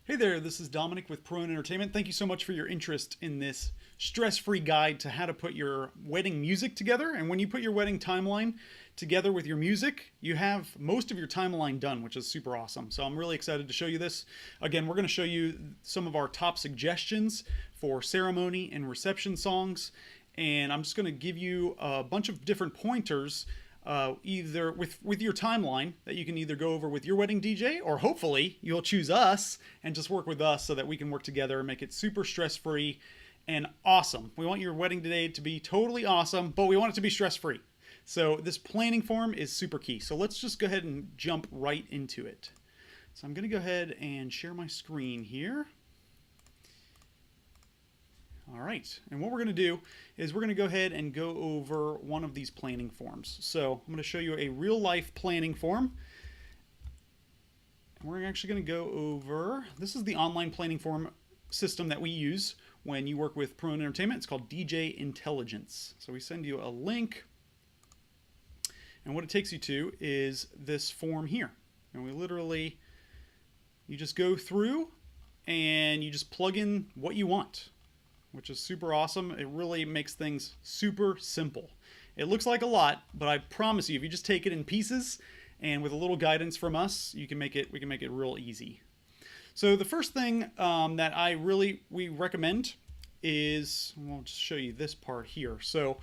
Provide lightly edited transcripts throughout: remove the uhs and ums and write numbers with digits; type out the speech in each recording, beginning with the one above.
Hey there, this is Dominic with Pro Entertainment. Thank you so much for your interest in this stress-free guide to how to put your wedding music together. And when you put your wedding timeline together with your music, you have most of your timeline done, which is super awesome. So I'm really excited to show you this. Again, we're going to show you some of our top suggestions for ceremony and reception songs. And I'm just going to give you a bunch of different pointers either with your timeline that you can either go over with your wedding DJ, or hopefully you'll choose us and just work with us so that we can work together and make it super stress-free and awesome. We want your wedding day to be totally awesome, but we want it to be stress-free. So this planning form is super key. So let's just go ahead and jump right into it. So I'm going to go ahead and share my screen here. All right, and what we're going to do is we're going to go ahead and go over one of these planning forms. So I'm going to show you a real-life planning form. And we're actually going to go over, this is the online planning form system that we use when you work with Pro Entertainment. It's called DJ Intelligence. So we send you a link, and what it takes you to is this form here. And we literally, you just go through and you just plug in what you want, which is super awesome. It really makes things super simple. It looks like a lot, but I promise you, if you just take it in pieces and with a little guidance from us, we can make it real easy. So the first thing that we recommend is, we'll just show you this part here. So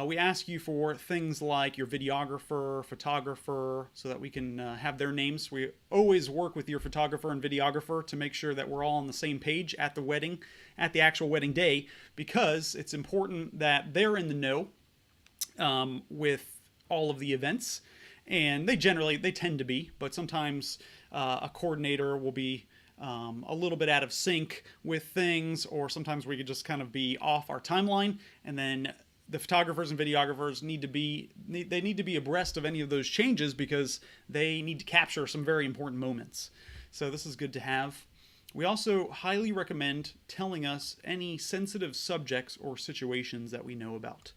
we ask you for things like your videographer, photographer, so that we can have their names. We always work with your photographer and videographer to make sure that we're all on the same page at the wedding, at the actual wedding day, because it's important that they're in the know with all of the events. And they tend to be, but sometimes a coordinator will be a little bit out of sync with things, or sometimes we could just kind of be off our timeline, and then the photographers and videographers need to be abreast of any of those changes because they need to capture some very important moments. So this is good to have. We also highly recommend telling us any sensitive subjects or situations that we know about.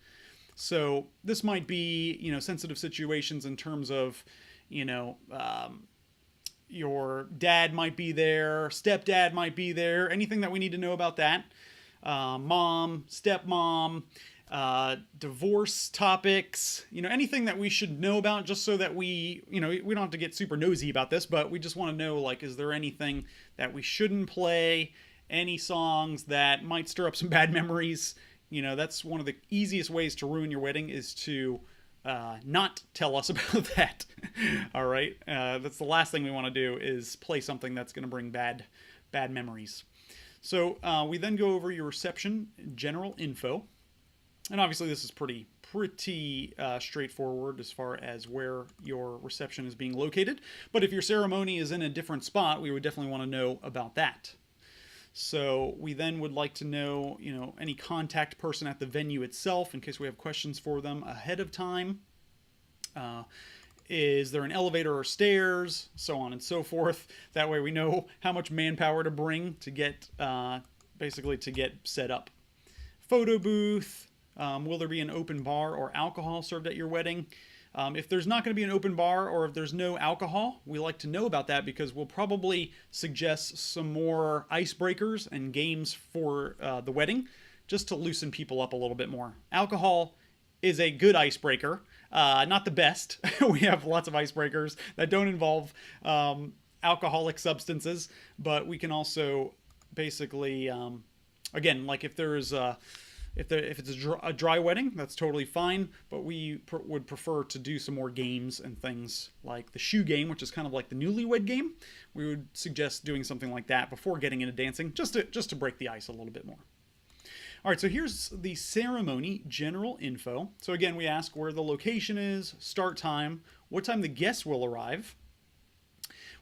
So this might be, sensitive situations in terms of, your dad might be there, stepdad might be there, anything that we need to know about that. Mom, stepmom, divorce topics, anything that we should know about, just so that we don't have to get super nosy about this, but we just want to know, like, is there anything that we shouldn't play, any songs that might stir up some bad memories. That's one of the easiest ways to ruin your wedding, is to not tell us about that. All right, that's the last thing we want to do, is play something that's going to bring bad memories. So we then go over your reception general info. And obviously this is pretty straightforward as far as where your reception is being located. But if your ceremony is in a different spot, we would definitely want to know about that. So we then would like to know, any contact person at the venue itself in case we have questions for them ahead of time. Is there an elevator or stairs? So on and so forth. That way we know how much manpower to bring to get, basically to get set up. Photo booth. Will there be an open bar or alcohol served at your wedding? If there's not going to be an open bar, or if there's no alcohol, we like to know about that, because we'll probably suggest some more icebreakers and games for the wedding, just to loosen people up a little bit more. Alcohol is a good icebreaker, not the best. We have lots of icebreakers that don't involve alcoholic substances, but we can also basically, again, like if there's if it's a dry wedding, that's totally fine, but we would prefer to do some more games and things like the shoe game, which is kind of like the newlywed game. We would suggest doing something like that before getting into dancing, just to break the ice a little bit more. All right, so here's the ceremony general info. So again, we ask where the location is, start time, what time the guests will arrive.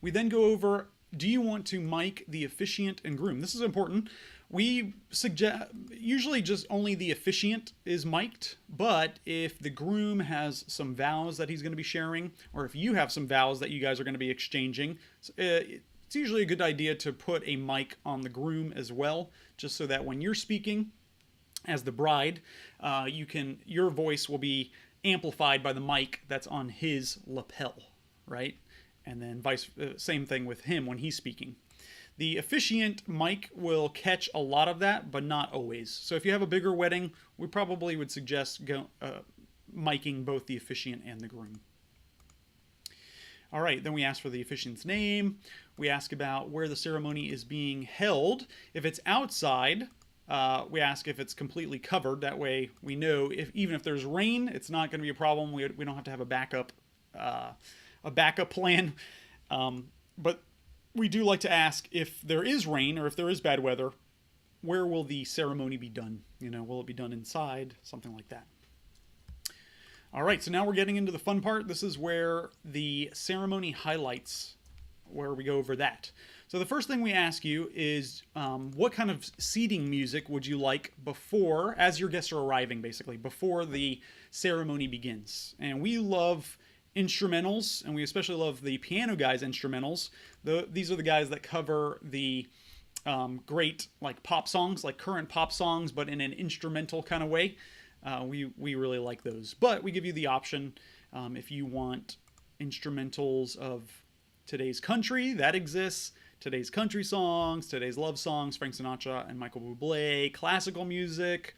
We then go over, do you want to mic the officiant and groom? This is important. We suggest usually just only the officiant is mic'd, but if the groom has some vows that he's going to be sharing, or if you have some vows that you guys are going to be exchanging, it's usually a good idea to put a mic on the groom as well, just so that when you're speaking as the bride, your voice will be amplified by the mic that's on his lapel, right? And then same thing with him when he's speaking. The officiant mic will catch a lot of that, but not always. So if you have a bigger wedding, we probably would suggest miking both the officiant and the groom. All right, then we ask for the officiant's name. We ask about where the ceremony is being held. If it's outside, we ask if it's completely covered. That way we know even if there's rain, it's not going to be a problem. We don't have to have a backup plan. But we do like to ask if there is rain or if there is bad weather, where will the ceremony be done? Will it be done inside? Something like that. All right, so now we're getting into the fun part. This is where the ceremony highlights, where we go over that. So the first thing we ask you is what kind of seating music would you like before, as your guests are arriving, basically, before the ceremony begins? And we love instrumentals, and we especially love the piano guys' instrumentals. These are the guys that cover the great pop songs, like current pop songs, but in an instrumental kind of way. We really like those. But we give you the option if you want instrumentals of today's country, that exists. Today's country songs, today's love songs, Frank Sinatra and Michael Bublé, classical music.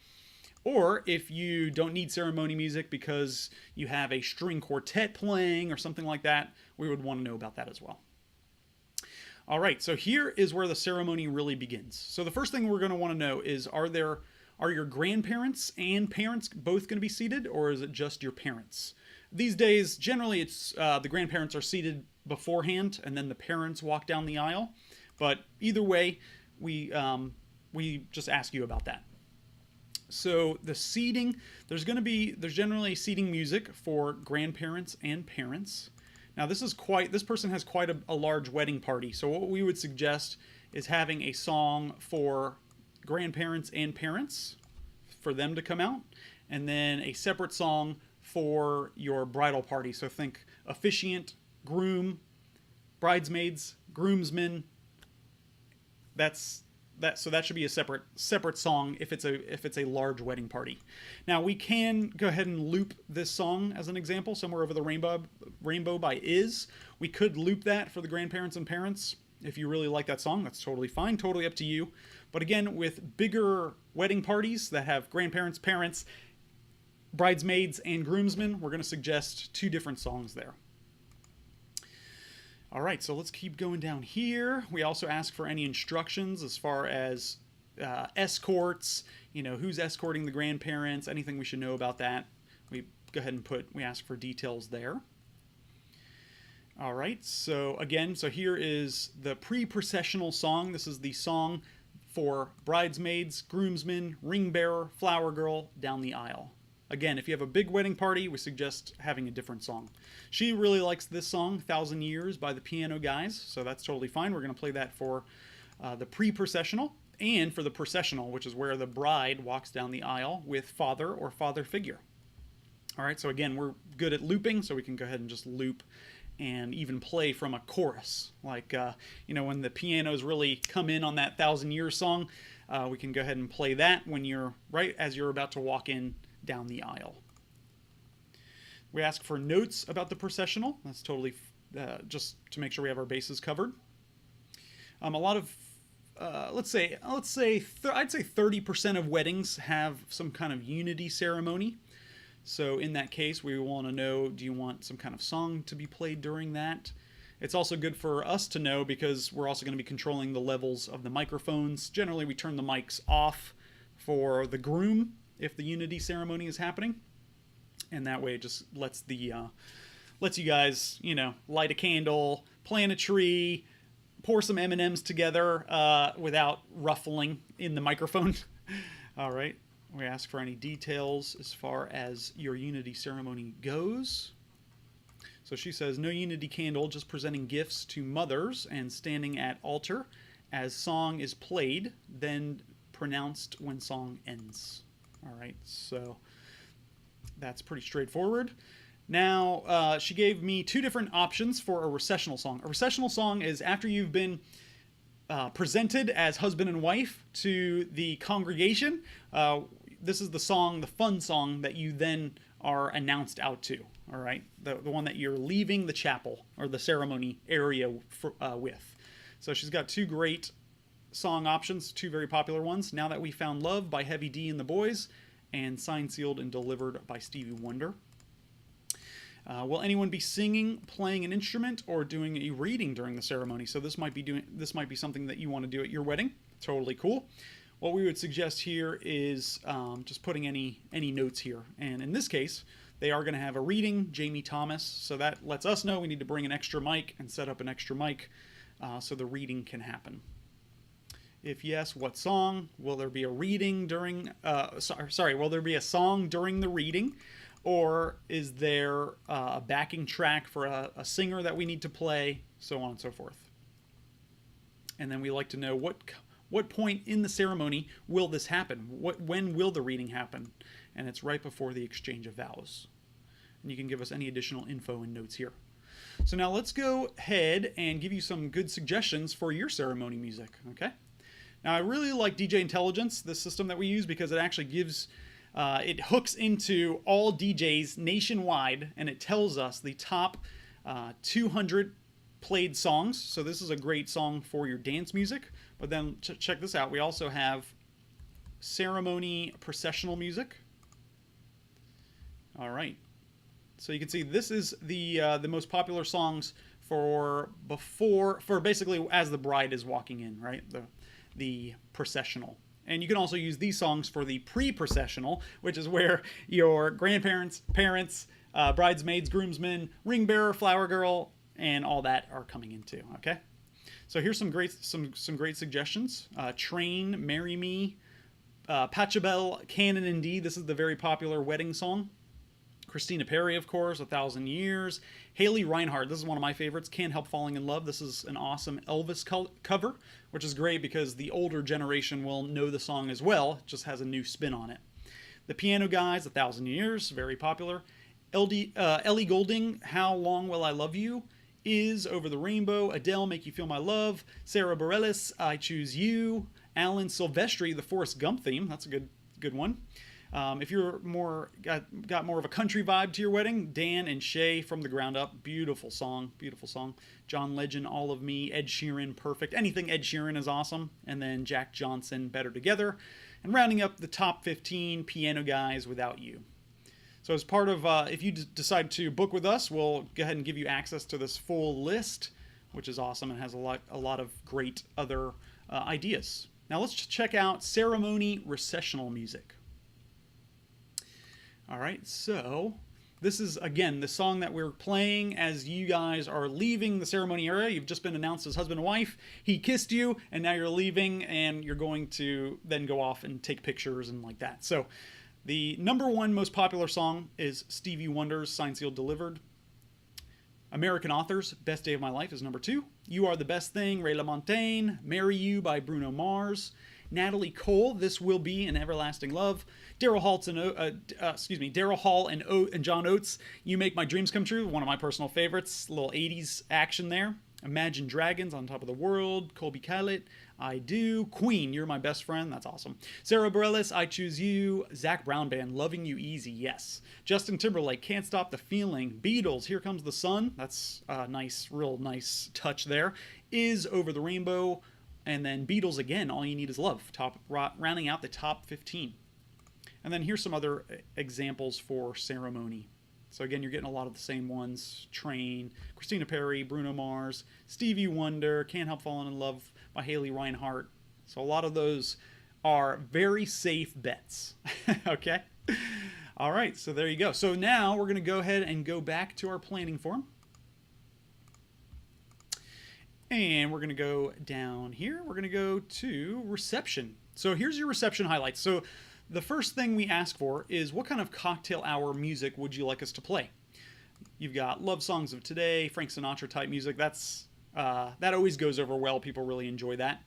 Or if you don't need ceremony music because you have a string quartet playing or something like that, we would want to know about that as well. All right, so here is where the ceremony really begins. So the first thing we're going to want to know is, are your grandparents and parents both going to be seated, or is it just your parents? These days, generally, it's the grandparents are seated beforehand, and then the parents walk down the aisle. But either way, we just ask you about that. So the seating, there's generally seating music for grandparents and parents. Now this person has quite a large wedding party. So what we would suggest is having a song for grandparents and parents for them to come out, and then a separate song for your bridal party. So think officiant, groom, bridesmaids, groomsmen. So that should be a separate song if it's a large wedding party. Now we can go ahead and loop this song as an example, Somewhere Over the Rainbow by Is. We could loop that for the grandparents and parents. If you really like that song, that's totally fine, totally up to you. But again, with bigger wedding parties that have grandparents, parents, bridesmaids, and groomsmen, we're going to suggest 2 different songs there. All right, so let's keep going down here. We also ask for any instructions as far as escorts, who's escorting the grandparents, anything we should know about that. We go ahead and we ask for details there. All right, so here is the pre-processional song. This is the song for bridesmaids, groomsmen, ring bearer, flower girl down the aisle. Again, if you have a big wedding party, we suggest having a different song. She really likes this song, 1,000 Years by the Piano Guys, so that's totally fine. We're going to play that for the pre-processional and for the processional, which is where the bride walks down the aisle with father or father figure. All right, so again, we're good at looping, so we can go ahead and just loop and even play from a chorus. Like, when the pianos really come in on that 1,000 Years song, we can go ahead and play that right as you're about to walk in down the aisle. We ask for notes about the processional. That's totally just to make sure we have our bases covered. A lot of, I'd say 30% of weddings have some kind of unity ceremony. So in that case, we want to know, do you want some kind of song to be played during that? It's also good for us to know because we're also going to be controlling the levels of the microphones. Generally, we turn the mics off for the groom if the unity ceremony is happening. And that way it just lets you guys, light a candle, plant a tree, pour some M&Ms together without ruffling in the microphone. All right. We ask for any details as far as your unity ceremony goes. So she says, no unity candle, just presenting gifts to mothers and standing at altar as song is played, then pronounced when song ends. All right, so that's pretty straightforward. Now, she gave me 2 different options for a recessional song. A recessional song is after you've been presented as husband and wife to the congregation. This is the fun song that you then are announced out to, all right? The one that you're leaving the chapel or the ceremony area with. So she's got two great song options, two very popular ones. Now That We Found Love by Heavy D and the Boys, and Signed, Sealed, and Delivered by Stevie Wonder. Will anyone be singing, playing an instrument, or doing a reading during the ceremony? So this might be something that you want to do at your wedding. Totally cool. What we would suggest here is just putting any notes here. And in this case, they are going to have a reading, Jamie Thomas. So that lets us know we need to bring an extra mic and set up an extra mic so the reading can happen. If yes, what song? Will there be a reading during? Will there be a song during the reading? Or is there a backing track for a singer that we need to play, so on and so forth. And then we like to know what point in the ceremony will this happen? When will the reading happen? And it's right before the exchange of vows. And you can give us any additional info and notes here. So now let's go ahead and give you some good suggestions for your ceremony music, okay? Now I really like DJ Intelligence, this system that we use, because it actually gives... it hooks into all DJs nationwide, and it tells us the top 200 played songs. So this is a great song for your dance music. But then check this out. We also have ceremony processional music. All right. So you can see this is the most popular songs for basically as the bride is walking in, right? The processional. And you can also use these songs for the pre-processional, which is where your grandparents, parents, bridesmaids, groomsmen, ring bearer, flower girl, and all that are coming into. Okay, so here's some great suggestions. Train, Marry Me, Pachelbel, Canon in D. This is the very popular wedding song. Christina Perri, of course, 1,000 Years. Haley Reinhart, this is one of my favorites, Can't Help Falling in Love. This is an awesome Elvis cover, which is great because the older generation will know the song as well. It just has a new spin on it. The Piano Guys, 1,000 Years, very popular. Ellie Goulding, How Long Will I Love You? Is Over the Rainbow. Adele, Make You Feel My Love. Sarah Bareilles, I Choose You. Alan Silvestri, the Forrest Gump theme. That's a good one. If you're got more of a country vibe to your wedding, Dan and Shay, From the Ground Up, beautiful song. John Legend, All of Me. Ed Sheeran, Perfect. Anything Ed Sheeran is awesome. And then Jack Johnson, Better Together. And rounding up the top 15, Piano Guys, Without You. So as part of, if you decide to book with us, we'll go ahead and give you access to this full list, which is awesome and has a lot of great other ideas. Now let's check out ceremony recessional music. All right, so this is, again, the song that we're playing as you guys are leaving the ceremony area. You've just been announced as husband and wife. He kissed you, and now you're leaving, and you're going to then go off and take pictures and like that. So the #1 most popular song is Stevie Wonder's Signed, Sealed, Delivered. American Authors, Best Day of My Life is #2. You Are the Best Thing, Ray LaMontagne. Marry You by Bruno Mars. Natalie Cole, This Will Be an Everlasting Love. Daryl Hall and John Oates, You Make My Dreams Come True, one of my personal favorites. A little 80s action there. Imagine Dragons, On Top of the World. Colby Callet, I Do. Queen, You're My Best Friend, that's awesome. Sarah Bareilles, I Choose You. Zach Brown Band, Loving You Easy, yes. Justin Timberlake, Can't Stop the Feeling. Beatles, Here Comes the Sun, that's a real nice touch there. Is Over the Rainbow. And then Beatles again, All You Need Is Love, rounding out the top 15. And then here's some other examples for ceremony. So again, you're getting a lot of the same ones. Train, Christina Perri, Bruno Mars, Stevie Wonder, Can't Help Falling in Love by Haley Reinhart. So a lot of those are very safe bets. Okay? All right, so there you go. So now we're going to go ahead and go back to our planning form. And we're going to go down here. We're going to go to reception. So here's your reception highlights. So the first thing we ask for is what kind of cocktail hour music would you like us to play? You've got love songs of today, Frank Sinatra type music. That always goes over well. People really enjoy that.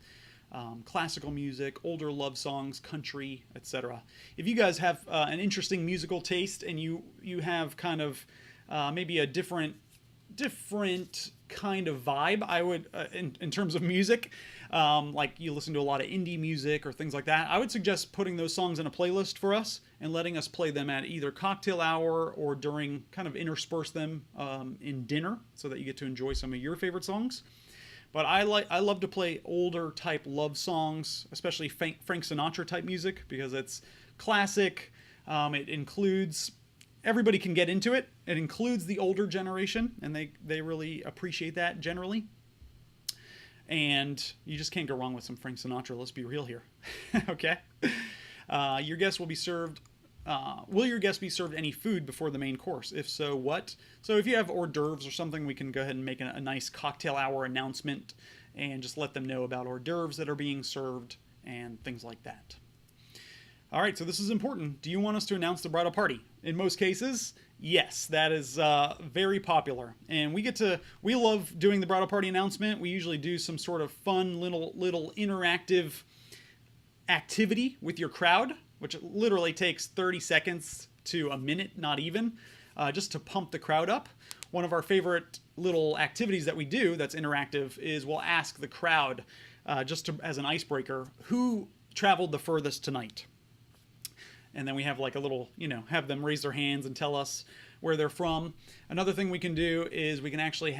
Classical music, older love songs, country, etc. If you guys have an interesting musical taste and you have kind of maybe a different kind of vibe, I would in terms of music, like you listen to a lot of indie music or things like that, I would suggest putting those songs in a playlist for us and letting us play them at either cocktail hour or during, kind of intersperse them in dinner so that you get to enjoy some of your favorite songs. But I love to play older type love songs, especially Frank Sinatra type music, because it's classic. It includes, everybody can get into it. It includes the older generation, and they really appreciate that generally. And you just can't go wrong with some Frank Sinatra. Let's be real here. Okay. Your guests will be served. Will your guests be served any food before the main course? If so, what? So if you have hors d'oeuvres or something, we can go ahead and make a nice cocktail hour announcement and just let them know about hors d'oeuvres that are being served and things like that. All right, so this is important. Do you want us to announce the bridal party? In most cases, yes, that is very popular. And we love doing the bridal party announcement. We usually do some sort of fun little interactive activity with your crowd, which literally takes 30 seconds to a minute, not even, just to pump the crowd up. One of our favorite little activities that we do that's interactive is we'll ask the crowd, as an icebreaker, who traveled the furthest tonight? And then we have like a little, have them raise their hands and tell us where they're from. Another thing we can do is we can actually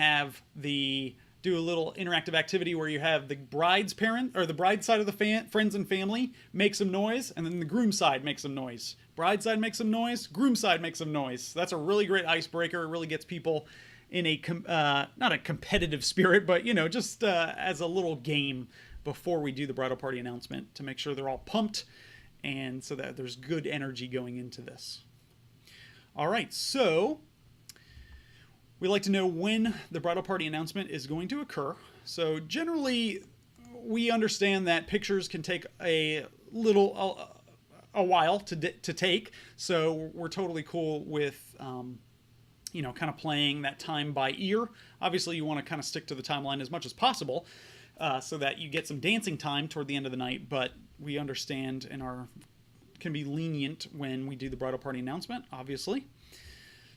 do a little interactive activity where you have the bride's parent or the bride side of the friends and family make some noise, and then the groom side makes some noise. Bride side makes some noise, groom side makes some noise. That's a really great icebreaker. It really gets people in not a competitive spirit, but just as a little game before we do the bridal party announcement to make sure they're all pumped and so that there's good energy going into this. All right, so we like to know when the bridal party announcement is going to occur. So generally, we understand that pictures can take a while to take. So we're totally cool with, kind of playing that time by ear. Obviously, you want to kind of stick to the timeline as much as possible so that you get some dancing time toward the end of the night. But we understand and can be lenient when we do the bridal party announcement, obviously.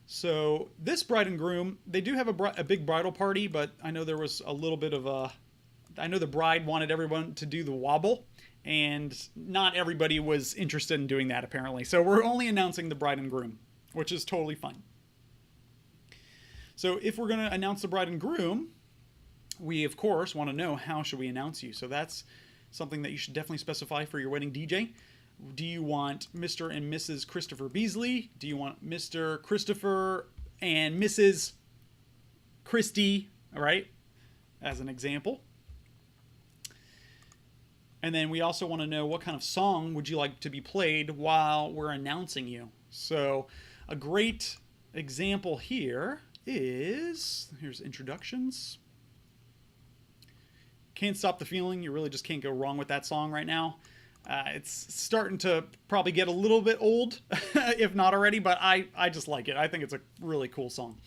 So this bride and groom, they do have a big bridal party, but I know there was a little bit of I know the bride wanted everyone to do the wobble, and not everybody was interested in doing that apparently. So we're only announcing the bride and groom, which is totally fine. So if we're going to announce the bride and groom, we of course want to know how should we announce you. So that's something that you should definitely specify for your wedding DJ. Do you want Mr. and Mrs. Christopher Beasley? Do you want Mr. Christopher and Mrs. Christie, all right, as an example? And then we also want to know what kind of song would you like to be played while we're announcing you. So a great example here here's introductions. Can't Stop the Feeling. You really just can't go wrong with that song right now. It's starting to probably get a little bit old, if not already, but I just like it. I think it's a really cool song.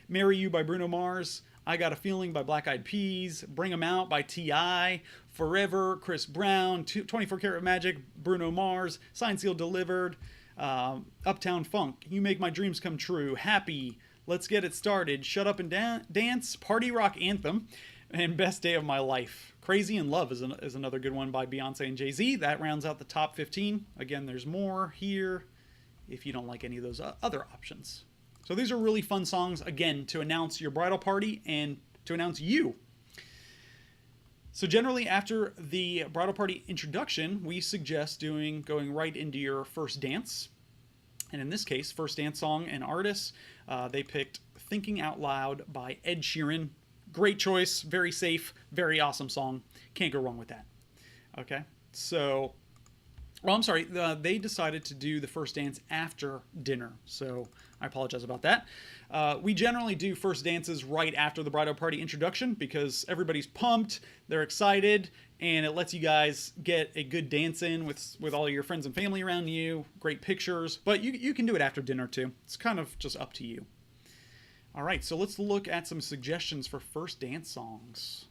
Marry You by Bruno Mars. I Got a Feeling by Black Eyed Peas. Bring 'Em Out by T.I. Forever, Chris Brown. 24 Karat Magic, Bruno Mars. Signed, Sealed, Delivered. Uptown Funk. You Make My Dreams Come True. Happy. Let's Get It Started. Shut Up and Dance. Party Rock Anthem. And Best Day of My Life. Crazy in Love is another good one by Beyonce and Jay-Z. That rounds out the top 15. Again, there's more here if you don't like any of those other options. So these are really fun songs, again, to announce your bridal party and to announce you. So generally, after the bridal party introduction, we suggest going right into your first dance. And in this case, first dance song and artist, they picked Thinking Out Loud by Ed Sheeran. Great choice, very safe, very awesome song. Can't go wrong with that. Okay, so, well, I'm sorry, they decided to do the first dance after dinner, so I apologize about that. We generally do first dances right after the bridal party introduction because everybody's pumped, they're excited, and it lets you guys get a good dance in with all your friends and family around you, great pictures, but you can do it after dinner too. It's kind of just up to you. All right, so let's look at some suggestions for first dance songs.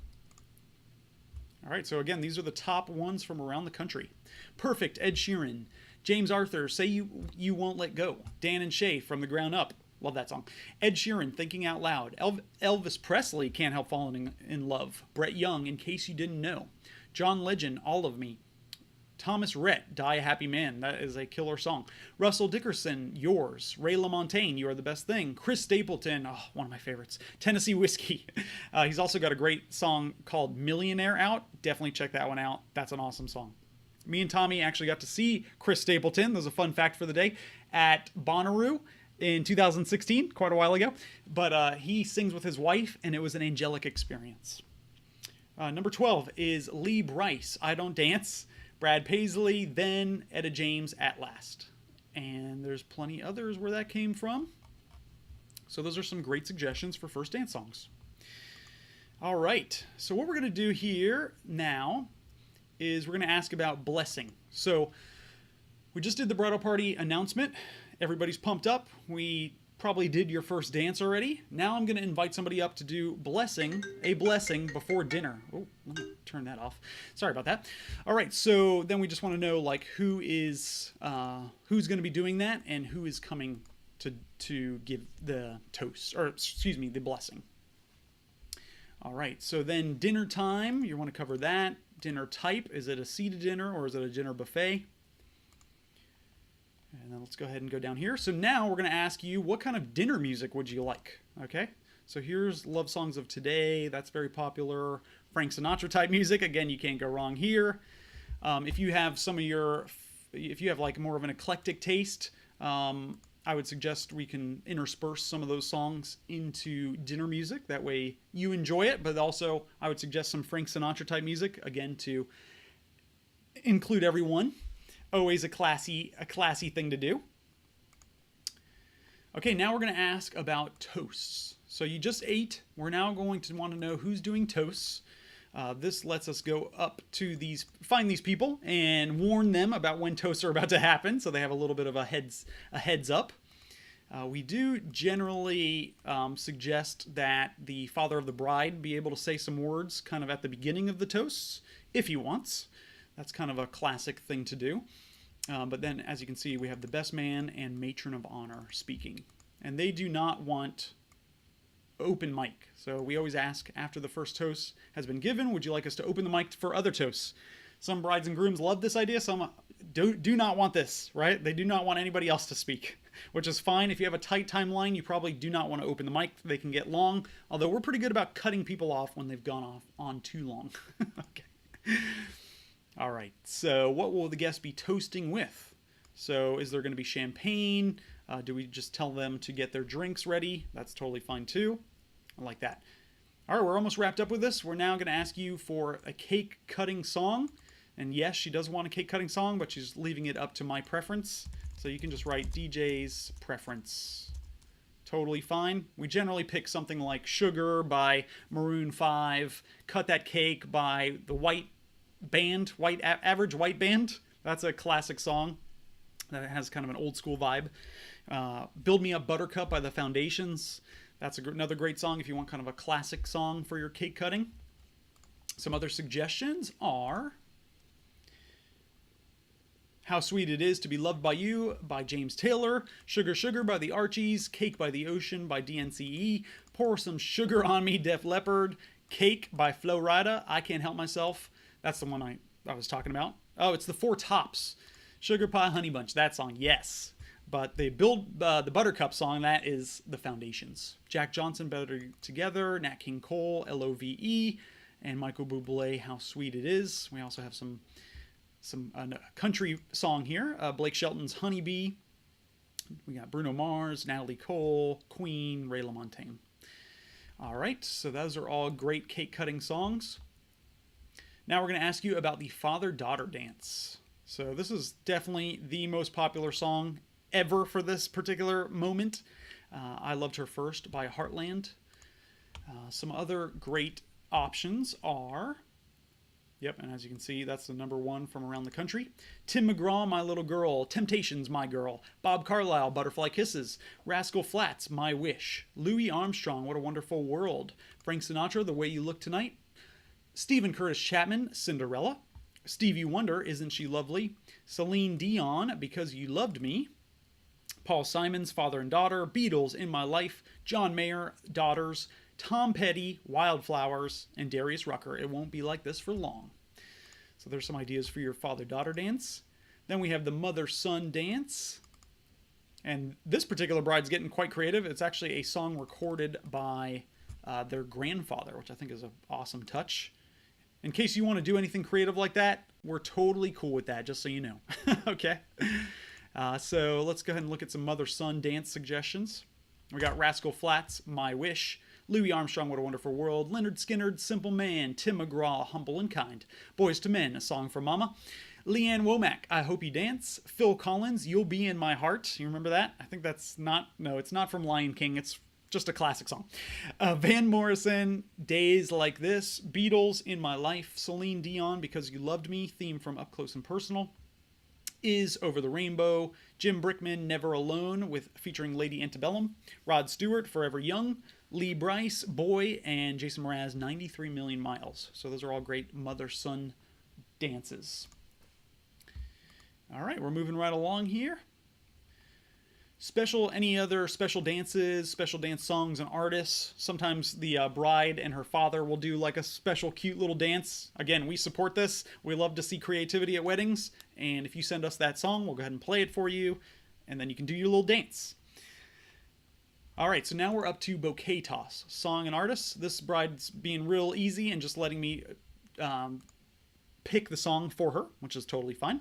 All right, so again, these are the top ones from around the country. Perfect, Ed Sheeran. James Arthur, Say You Won't Let Go. Dan and Shay, From the Ground Up. Love that song. Ed Sheeran, Thinking Out Loud. Elvis Presley, Can't Help Falling in Love. Brett Young, In Case You Didn't Know. John Legend, All of Me. Thomas Rhett, Die a Happy Man. That is a killer song. Russell Dickerson, Yours. Ray LaMontagne, You Are the Best Thing. Chris Stapleton, oh, one of my favorites. Tennessee Whiskey. He's also got a great song called Millionaire out. Definitely check that one out. That's an awesome song. Me and Tommy actually got to see Chris Stapleton. There's a fun fact for the day at Bonnaroo in 2016, quite a while ago. But he sings with his wife, and it was an angelic experience. Number 12 is Lee Brice, I Don't Dance. Brad Paisley, then Etta James, At Last. And there's plenty others where that came from. So those are some great suggestions for first dance songs. All right, so what we're going to do here now is we're going to ask about blessing. So we just did the bridal party announcement. Everybody's pumped up. We probably did your first dance already. Now I'm going to invite somebody up to do a blessing before dinner. Oh, let me turn that off. Sorry about that. All right, so then we just want to know like who's going to be doing that and who is coming to give the toast, or excuse me, the blessing. All right, so then dinner time, you want to cover that. Dinner type, is it a seated dinner or is it a dinner buffet? And then let's go ahead and go down here. So now we're going to ask you, what kind of dinner music would you like? Okay, so here's Love Songs of Today. That's very popular. Frank Sinatra type music. Again, you can't go wrong here. If you have like more of an eclectic taste, I would suggest we can intersperse some of those songs into dinner music. That way you enjoy it, but also I would suggest some Frank Sinatra type music, again, to include everyone. Always a classy thing to do. Okay, now we're going to ask about toasts. So you just ate. We're now going to want to know who's doing toasts. This lets us go up to find these people and warn them about when toasts are about to happen, so they have a little bit of a heads up. We do generally suggest that the father of the bride be able to say some words kind of at the beginning of the toasts, if he wants. That's kind of a classic thing to do. But then, as you can see, we have the best man and matron of honor speaking. And they do not want open mic. So we always ask after the first toast has been given, would you like us to open the mic for other toasts? Some brides and grooms love this idea. Some do not want this, right? They do not want anybody else to speak, which is fine. If you have a tight timeline, you probably do not want to open the mic. They can get long, although we're pretty good about cutting people off when they've gone off on too long. Okay. All right, so what will the guests be toasting with? So is there going to be champagne? Do we just tell them to get their drinks ready? That's totally fine too. I like that. All right, we're almost wrapped up with this. We're now going to ask you for a cake cutting song. And yes, she does want a cake cutting song, but she's leaving it up to my preference. So you can just write DJ's preference. Totally fine. We generally pick something like Sugar by Maroon 5, Cut That Cake by the Average White Band. That's a classic song that has kind of an old school vibe. Build Me Up Buttercup by the Foundations. That's another great song if you want kind of a classic song for your cake cutting. Some other suggestions are How Sweet It Is to Be Loved by You by James Taylor, Sugar Sugar by the Archies, Cake by the Ocean by DNCE, Pour Some Sugar on Me, Def Leppard, Cake by Flo Rida, I Can't Help Myself. That's the one I was talking about. Oh, it's the Four Tops. Sugar Pie Honey Bunch, that song, yes. But they build the Buttercup song, that is the Foundations. Jack Johnson, Better Together, Nat King Cole, Love, and Michael Bublé, How Sweet It Is. We also have some country song here. Blake Shelton's Honeybee. We got Bruno Mars, Natalie Cole, Queen, Ray LaMontagne. All right, so those are all great cake cutting songs. Now we're going to ask you about the father-daughter dance. So this is definitely the most popular song ever for this particular moment. I Loved Her First by Heartland. Some other great options are, and as you can see, that's the number one from around the country. Tim McGraw, My Little Girl. Temptations, My Girl. Bob Carlyle, Butterfly Kisses. Rascal Flatts, My Wish. Louis Armstrong, What a Wonderful World. Frank Sinatra, The Way You Look Tonight. Stephen Curtis Chapman, Cinderella. Stevie Wonder, Isn't She Lovely? Celine Dion, Because You Loved Me. Paul Simon's Father and Daughter. Beatles, In My Life. John Mayer, Daughters. Tom Petty, Wildflowers. And Darius Rucker, It Won't Be Like This for Long. So there's some ideas for your father-daughter dance. Then we have the mother-son dance. And this particular bride's getting quite creative. It's actually a song recorded by their grandfather, which I think is an awesome touch. In case you want to do anything creative like that, we're totally cool with that, just so you know. Okay. So let's go ahead and look at some mother-son dance suggestions. We got Rascal Flatts, My Wish, Louis Armstrong, What a Wonderful World, Leonard Skinner, Simple Man, Tim McGraw, Humble and Kind, Boys to Men, A Song for Mama, Leanne Womack, I Hope You Dance, Phil Collins, You'll Be in My Heart. You remember that? I think that's not, no, it's not from Lion King. It's just a classic song. Van Morrison, Days Like This, Beatles, In My Life, Celine Dion, Because You Loved Me, theme from Up Close and Personal, Is Over the Rainbow, Jim Brickman, Never Alone, with featuring Lady Antebellum, Rod Stewart, Forever Young, Lee Brice, Boy, and Jason Mraz, 93 Million Miles. So those are all great mother-son dances. All right, we're moving right along here. Any other special dances, special dance songs and artists. Sometimes the bride and her father will do like a special cute little dance. Again, we support this. We love to see creativity at weddings. And if you send us that song, we'll go ahead and play it for you. And then you can do your little dance. All right, so now we're up to Bouquet Toss, song and artists. This bride's being real easy and just letting me pick the song for her, which is totally fine.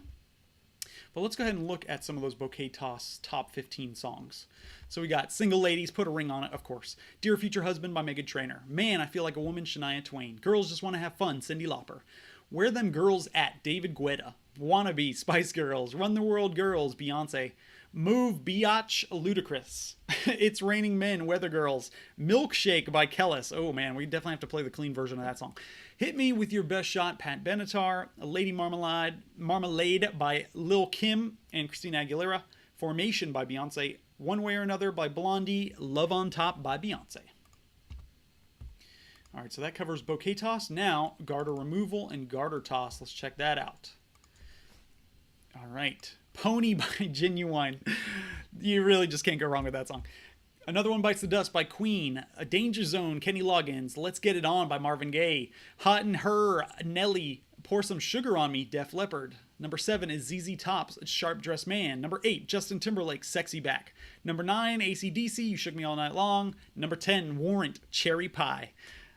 But let's go ahead and look at some of those Bouquet Toss top 15 songs. So we got Single Ladies, Put a Ring on It, of course. Dear Future Husband by Meghan Trainor. Man, I Feel Like a Woman, Shania Twain. Girls Just Want to Have Fun, Cyndi Lauper. Where Them Girls At, David Guetta. Wannabe, Spice Girls. Run the World Girls, Beyonce. Move, Biatch, Ludacris. It's Raining Men, Weather Girls. Milkshake by Kellis. Oh man, we definitely have to play the clean version of that song. Hit Me With Your Best Shot, Pat Benatar. Lady Marmalade by Lil Kim and Christina Aguilera. Formation by Beyonce. One Way or Another by Blondie. Love on Top by Beyonce. All right, so that covers Bouquet Toss. Now, garter removal and garter toss. Let's check that out. All right. Pony by Genuine. You really just can't go wrong with that song. Another One Bites the Dust by Queen. A Danger Zone, Kenny Loggins. Let's Get It On by Marvin Gaye. Hot and Her, Nelly. Pour Some Sugar on Me, Def Leppard. Number 7 is ZZ Top's Sharp Dressed Man. Number 8, Justin Timberlake, Sexy Back. Number 9, AC/DC, You Shook Me All Night Long. Number 10, Warrant, Cherry Pie.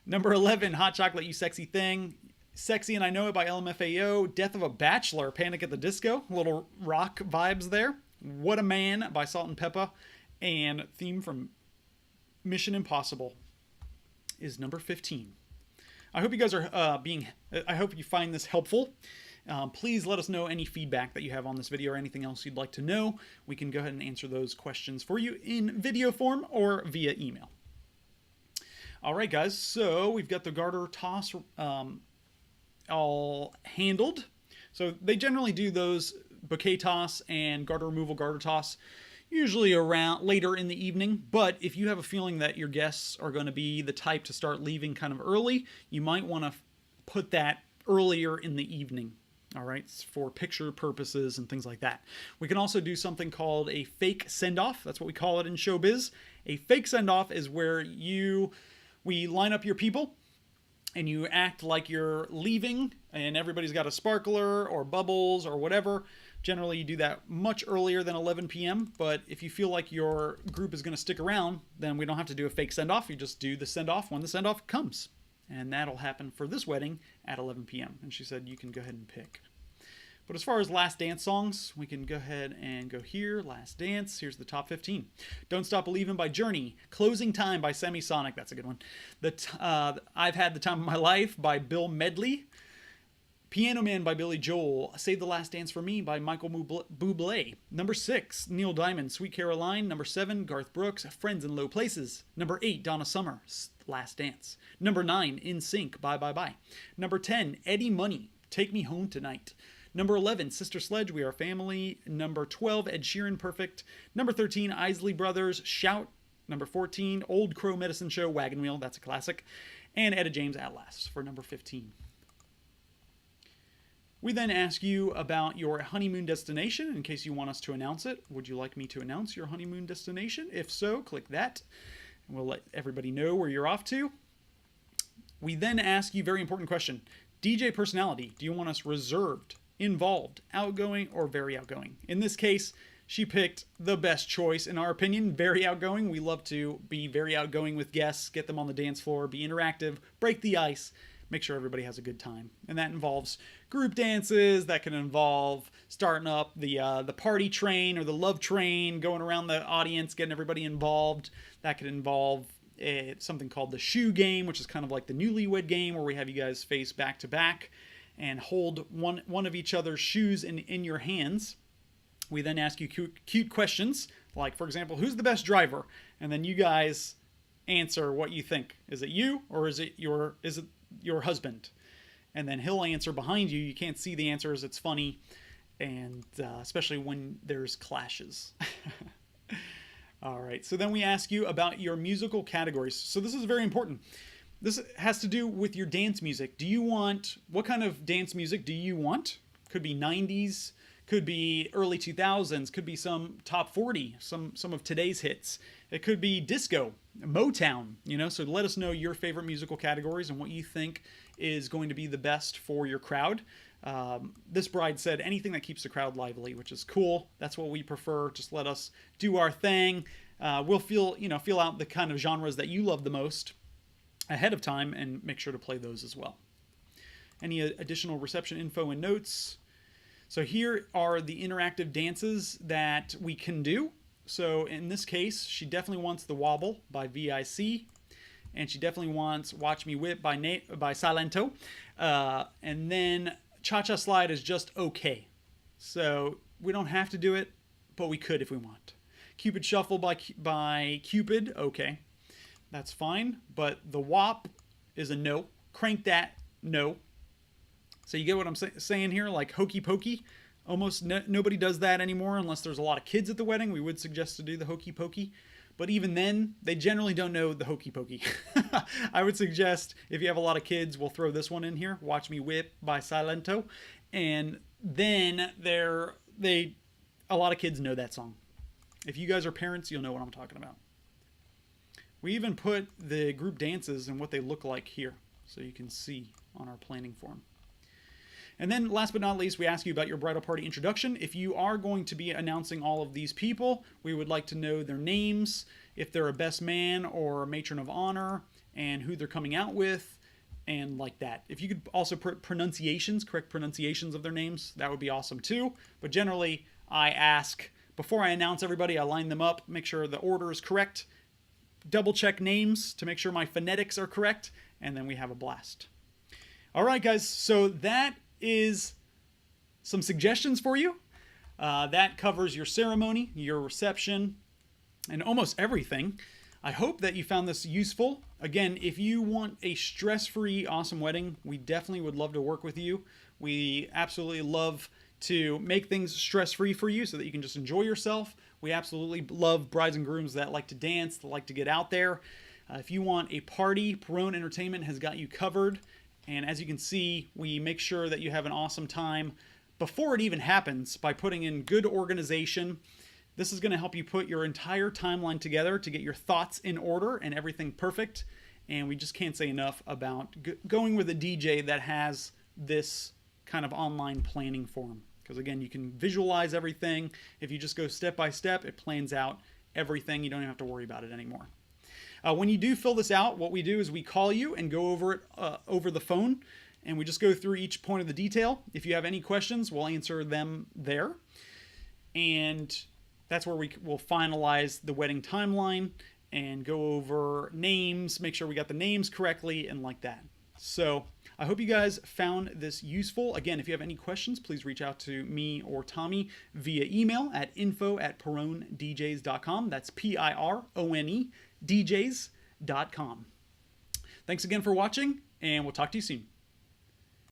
Number 11, Hot Chocolate, You Sexy Thing. Sexy and I Know It by LMFAO. Death of a Bachelor, Panic at the Disco. Little rock vibes there. What a Man by Salt and Peppa. And theme from Mission Impossible is number 15. I hope you guys are I hope you find this helpful. Please let us know any feedback that you have on this video or anything else you'd like to know. We can go ahead and answer those questions for you in video form or via email. All right, guys, so we've got the garter toss all handled. So they generally do those bouquet toss and garter removal, garter toss usually around later in the evening. But if you have a feeling that your guests are going to be the type to start leaving kind of early, you might want to put that earlier in the evening. All right, for picture purposes and things like that. We can also do something called a fake send-off. That's what we call it in showbiz. A fake send-off is where we line up your people and you act like you're leaving and everybody's got a sparkler or bubbles or whatever. Generally, you do that much earlier than 11 p.m. But if you feel like your group is going to stick around, then we don't have to do a fake send-off. You just do the send-off when the send-off comes. And that'll happen for this wedding at 11 p.m. And she said you can go ahead and pick. But as far as last dance songs, we can go ahead and go here. Last Dance. Here's the top 15. Don't Stop Believin' by Journey. Closing Time by Semisonic. That's a good one. I've Had the Time of My Life by Bill Medley. Piano Man by Billy Joel. Save the Last Dance for Me by Michael Bublé. Number 6, Neil Diamond, Sweet Caroline. Number 7, Garth Brooks, Friends in Low Places. Number 8, Donna Summer, Last Dance. Number 9, In Sync, Bye Bye Bye. Number 10, Eddie Money, Take Me Home Tonight. Number 11, Sister Sledge, We Are Family. Number 12, Ed Sheeran, Perfect. Number 13, Isley Brothers, Shout. Number 14, Old Crow Medicine Show, Wagon Wheel, that's a classic. And Etta James, At Last, for number 15. We then ask you about your honeymoon destination in case you want us to announce it. Would you like me to announce your honeymoon destination? If so, click that, and we'll let everybody know where you're off to. We then ask you, very important question, DJ personality. Do you want us reserved, involved, outgoing, or very outgoing? In this case, she picked the best choice, in our opinion, very outgoing. We love to be very outgoing with guests, get them on the dance floor, be interactive, break the ice, make sure everybody has a good time. And that involves group dances, that can involve starting up the party train or the love train, going around the audience, getting everybody involved. That could involve something called the shoe game, which is kind of like the newlywed game where we have you guys face back to back and hold one of each other's shoes in your hands. We then ask you cute questions, like, for example, who's the best driver? And then you guys answer what you think. Is it you, or is it your husband? And then he'll answer behind you. You can't see the answers. It's funny, and especially when there's clashes. All right, so then we ask you about your musical categories. So this is very important. This has to do with your dance music. What kind of dance music do you want? Could be 90s, could be early 2000s, could be some top 40, some of today's hits. It could be disco, Motown, so let us know your favorite musical categories and what you think is going to be the best for your crowd. This bride said anything that keeps the crowd lively, which is cool. That's what we prefer. Just let us do our thing. We'll feel out the kind of genres that you love the most ahead of time and make sure to play those as well. Any additional reception info and notes? So here are the interactive dances that we can do. So in this case, she definitely wants the Wobble by VIC, and she definitely wants Watch Me Whip by Silento, and then Cha-Cha Slide is just okay. So we don't have to do it, but we could if we want. Cupid Shuffle by Cupid, okay. That's fine, but the WAP is a no. Crank That, no. So you get what I'm saying here? Like Hokey Pokey. Almost nobody does that anymore unless there's a lot of kids at the wedding. We would suggest to do the Hokey Pokey. But even then, they generally don't know the Hokey Pokey. I would suggest if you have a lot of kids, we'll throw this one in here. Watch Me Whip by Silento. And then a lot of kids know that song. If you guys are parents, you'll know what I'm talking about. We even put the group dances and what they look like here, so you can see on our planning form. And then last but not least, we ask you about your bridal party introduction. If you are going to be announcing all of these people, we would like to know their names, if they're a best man or a matron of honor, and who they're coming out with, and like that. If you could also put correct pronunciations of their names, that would be awesome too. But generally, I ask, before I announce everybody, I line them up, make sure the order is correct, double check names to make sure my phonetics are correct, and then we have a blast. All right, guys, so that is some suggestions for you. That covers your ceremony, your reception, and almost everything. I hope that you found this useful. Again, if you want a stress-free, awesome wedding, we definitely would love to work with you. We absolutely love to make things stress-free for you so that you can just enjoy yourself. We absolutely love brides and grooms that like to dance, that like to get out there. If you want a party, Perone Entertainment has got you covered. And as you can see, we make sure that you have an awesome time before it even happens by putting in good organization. This is going to help you put your entire timeline together to get your thoughts in order and everything perfect. And we just can't say enough about going with a DJ that has this kind of online planning form. Because again, you can visualize everything. If you just go step by step, it plans out everything. You don't even have to worry about it anymore. When you do fill this out, what we do is we call you and go over it over the phone, and we just go through each point of the detail. If you have any questions, we'll answer them there. And that's where we will finalize the wedding timeline and go over names, make sure we got the names correctly, and like that. So I hope you guys found this useful. Again, if you have any questions, please reach out to me or Tommy via email at info@pironedjs.com. That's PIRONE DJs.com. Thanks again for watching, and we'll talk to you soon.